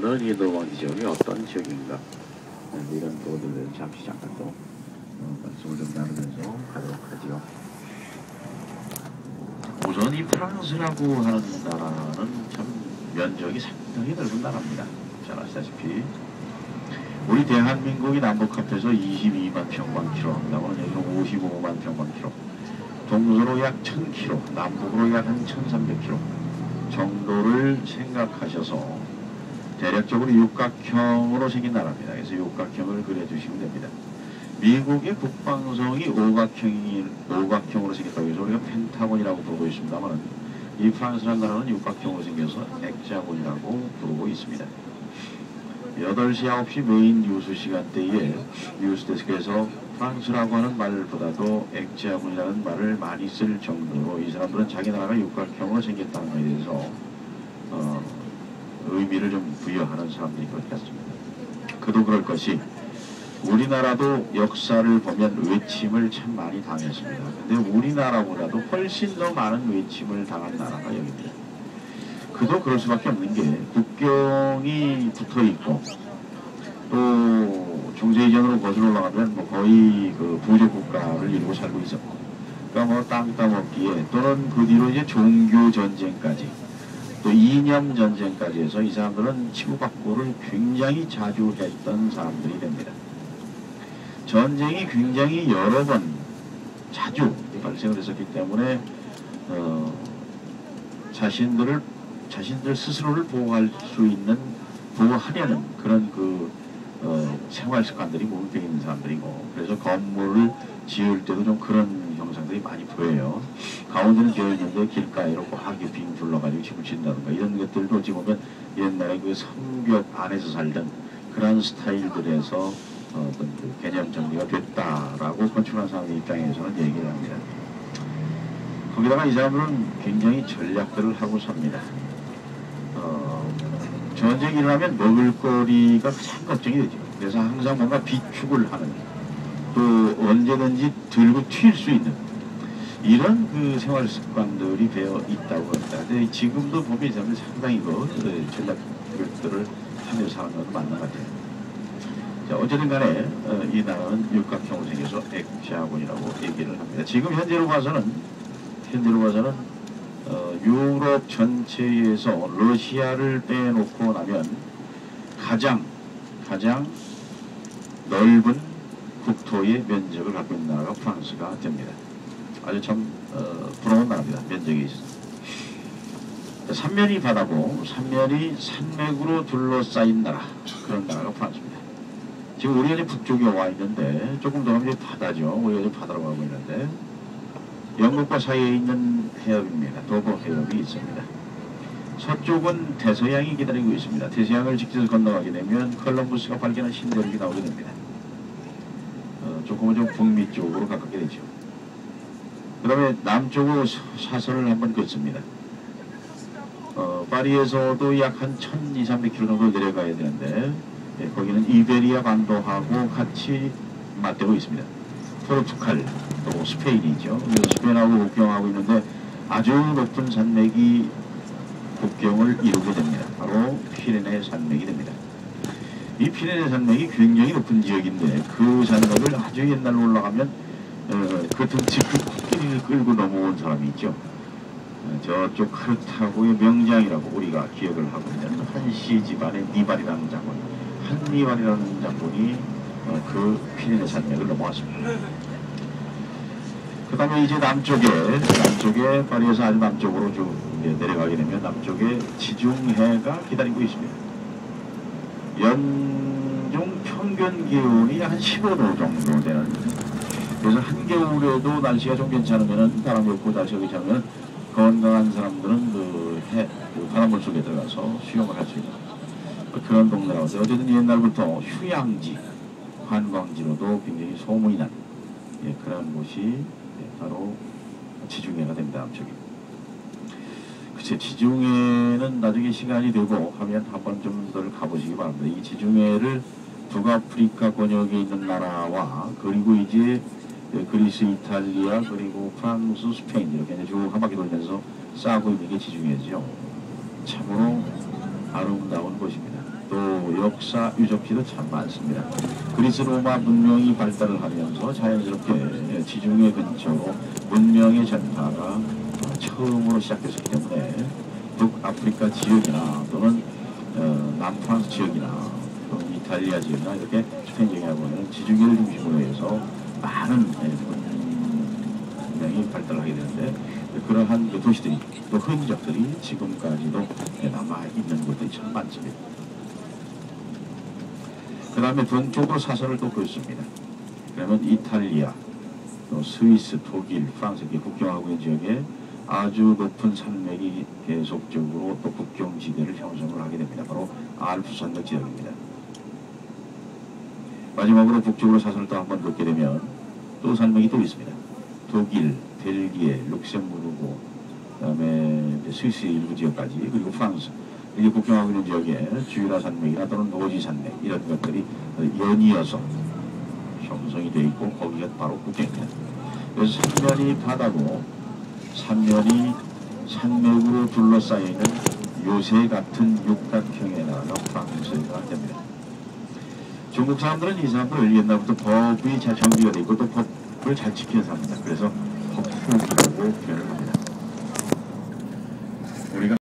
없는 이 노원 지역이 어떤 지역인가, 이런 부분들에 대해서 잠시 잠깐 또 말씀을 좀 나누면서 가도록 하지요. 우선 이 프랑스라고 하는 나라는 참 면적이 상당히 넓은 나라입니다. 잘 아시다시피 우리 대한민국이 남북합해서 22만 평방키로, 나머지 여기는 55만 평방키로, 동서로 약 1000km, 남북으로 약 한 1300km 정도를 생각하셔서 대략적으로 육각형으로 생긴 나라입니다. 그래서 육각형을 그려주시면 됩니다. 미국의 국방성이 오각형으로 생겼다고 해서 우리가 펜타곤이라고 부르고 있습니다만, 이 프랑스라는 나라는 육각형으로 생겨서 엑자곤이라고 부르고 있습니다. 8시, 9시 메인 뉴스 시간대에 뉴스데스크에서 프랑스라고 하는 말보다도 엑자곤이라는 말을 많이 쓸 정도로 이 사람들은 자기 나라가 육각형으로 생겼다는 것에 대해서 의미를 좀 부여하는 사람들이 그렇게 같습니다. 그도 그럴 것이, 우리나라도 역사를 보면 외침을 참 많이 당했습니다. 근데 우리나라보다도 훨씬 더 많은 외침을 당한 나라가 여기입니다. 그도 그럴 수밖에 없는 게, 국경이 붙어 있고 또 중세이전으로 거슬러 올라가면 뭐 거의 그 부족 국가를 이루고 살고 있었고, 그러니까 뭐 땅 따먹기에, 또는 그 뒤로 이제 종교 전쟁까지, 또 이념 전쟁까지 해서 이 사람들은 치고받고를 굉장히 자주 했던 사람들이 됩니다. 전쟁이 굉장히 여러 번 자주 발생을 했었기 때문에 자신들 스스로를 보호하려는 그런 생활 습관들이 몸에 있는 사람들이고, 그래서 건물을 지을 때도 좀 그런 형상들이 많이 보여요. 가운데는 비어있는데 길가에로 꽉 빙 둘러가지고 집을 짓는다든가, 이런 것들도 어찌 보면 옛날에 그 성벽 안에서 살던 그런 스타일들에서 어떤 그 개념 정리가 됐다라고 건축하는 사람의 입장에서는 얘기를 합니다. 거기다가 이 사람들은 굉장히 전략들을 하고 삽니다. 전쟁이 일어나면 먹을거리가 가장 걱정이 되죠. 그래서 항상 뭔가 비축을 하는, 또 언제든지 들고 튈 수 있는 이런 그 생활 습관들이 배어 있다고 합니다. 근데 지금도 보면 이 사람들이 상당히 전략들을 하면서 사는 것도 맞는 것 같아요. 자, 어쨌든 간에 이 나라는 육각형으로 생겨서 엑자곤이라고 얘기를 합니다. 지금 현재로 봐서는 유럽 전체에서 러시아를 빼놓고 나면 가장 넓은 국토의 면적을 갖고 있는 나라가 프랑스가 됩니다. 아주 참 부러운 나라입니다. 면적이 있어서. 삼면이 바다고 삼면이 산맥으로 둘러싸인 나라, 그런 나라가 프랑스입니다. 지금 우리가 이제 북쪽에 와 있는데, 조금 더 가면 바다죠. 우리가 이제 바다로 가고 있는데, 영국과 사이에 있는 해협입니다. 도버 해협이 있습니다. 서쪽은 대서양이 기다리고 있습니다. 대서양을 직접 건너가게 되면 컬럼버스가 발견한 신대륙이 나오게 됩니다. 조금은 좀 북미 쪽으로 가깝게 되죠. 그 다음에 남쪽으로 사선을 한번 긋습니다. 파리에서도 약 한 1200-1300km 정도 내려가야 되는데, 거기는 이베리아 반도하고 같이 맞대고 있습니다. 포르투갈, 또 스페인이죠. 스페인하고 국경하고 있는데 아주 높은 산맥이 국경을 이루게 됩니다. 바로 피레네 산맥이 됩니다. 이 피레네 산맥이 굉장히 높은 지역인데, 그 산맥을 아주 옛날로 올라가면 그 등치 큰 코끼리를 끌고 넘어온 사람이 있죠. 저쪽 카르타고의 명장이라고 우리가 기억을 하고 있는 한시 집안의 니발이라는 장군, 한니발이라는 장군이 그 피레네 산맥을 넘어왔습니다. 그 다음에 이제 남쪽에 파리에서 아주 남쪽으로 쭉 내려가게 되면 남쪽에 지중해가 기다리고 있습니다. 연중 평균 기온이 한 15도 정도 되는, 그래서 한겨울에도 날씨가 좀 괜찮으면, 바람이 없고 날씨가 괜찮으면 건강한 사람들은 그 바닷물 속에 들어가서 수영을 할 수 있는 그런 동네라고 해서, 어쨌든 옛날부터 휴양지, 관광지로도 굉장히 소문이 난 그런 곳이 바로 지중해가 됩니다. 남쪽이. 글쎄, 지중해는 나중에 시간이 되고 하면 한번 좀 더 가보시기 바랍니다. 이 지중해를 북아프리카 권역에 있는 나라와, 그리고 이제 그리스, 이탈리아, 그리고 프랑스, 스페인, 이렇게 이제 쭉 한 바퀴 돌면서 싸고 있는 게 지중해죠. 참으로 아름다운 곳입니다. 또 역사 유적지도 참 많습니다. 그리스 로마 문명이 발달을 하면서 자연스럽게 지중해 근처로 문명의 전파가 처음으로 시작됐기 때문에 북아프리카 지역이나 또는 남프랑스 지역이나 또는 이탈리아 지역이나 이렇게 스페인 지역하고는 지중해를 중심으로 해서 많은 문명이 발달하게 되는데 그러한 도시들이 또 흔적들이 지금까지도 남아있는 곳들이 참 많습니다. 그 다음에 동쪽으로 사선을 또 긋습니다. 그러면 이탈리아, 또 스위스, 독일, 프랑스 이렇게 국경하고 있는 지역에 아주 높은 산맥이 계속적으로 또 국경지대를 형성을 하게 됩니다. 바로 알프스 산맥 지역입니다. 마지막으로 북쪽으로 사선을 또 한번 긋게 되면 또 산맥이 또 있습니다. 독일, 벨기에, 룩셈부르크, 그 다음에 스위스 일부 지역까지, 그리고 프랑스 이게 국경하고 있는 지역에 주유라 산맥이나 또는 노지 산맥 이런 것들이 연이어서 형성이 되어 있고 거기가 바로 국경입니다. 그래서 삼면이 바다고 삼면이 산맥으로 둘러싸여 있는 요새 같은 육각형의 나라가 프랑스가 됩니다. 중국 사람들은 이 사람들 옛날부터 법이 잘 정비가 되어 있고 또 법을 잘 지키는 사람입니다. 그래서 법국이라고 표현을 합니다.